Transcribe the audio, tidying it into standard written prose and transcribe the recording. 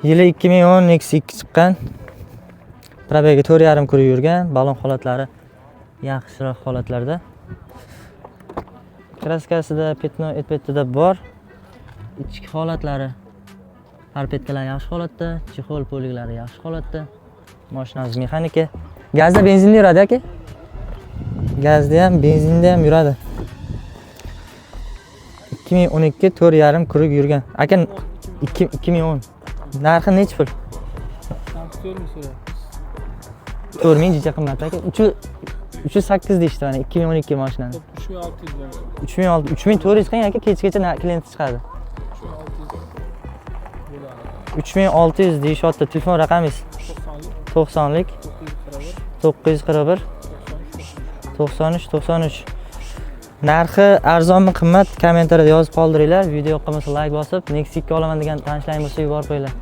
Yili 2010 Nexus 2 chiqqan. Probegi 4,5 kuri yurgan. Balon holatlari yaxshiroq holatlarda. Kraskasida petno etbetida bor. Ichki holatlari parpetkalar yaxshi holatda, chexol poliklari yaxshi holatda. Mashinamiz mexanika. Gazda benzinda yuradi aka? Gazda ham, benzinda ham yuradi. 2012 4,5 kurig yurgan. Aka 2010. Narxi necha pul? 4,000 jicha qimmat aka. 308 deyishdi mana 2012 mashinani. 3600. 3400 qilgan aka, kechgacha klient chiqadi. 3600 deyishyapti. Telefon raqamingiz 90lik 941 93 93. Narxi arzonmi qimmat kommentariyada yozib qoldiringlar. Video yoqqanmasa like bosib, Nexus 2 olaman degan tanishlarning bo'lsa yuborib qo'yinglar.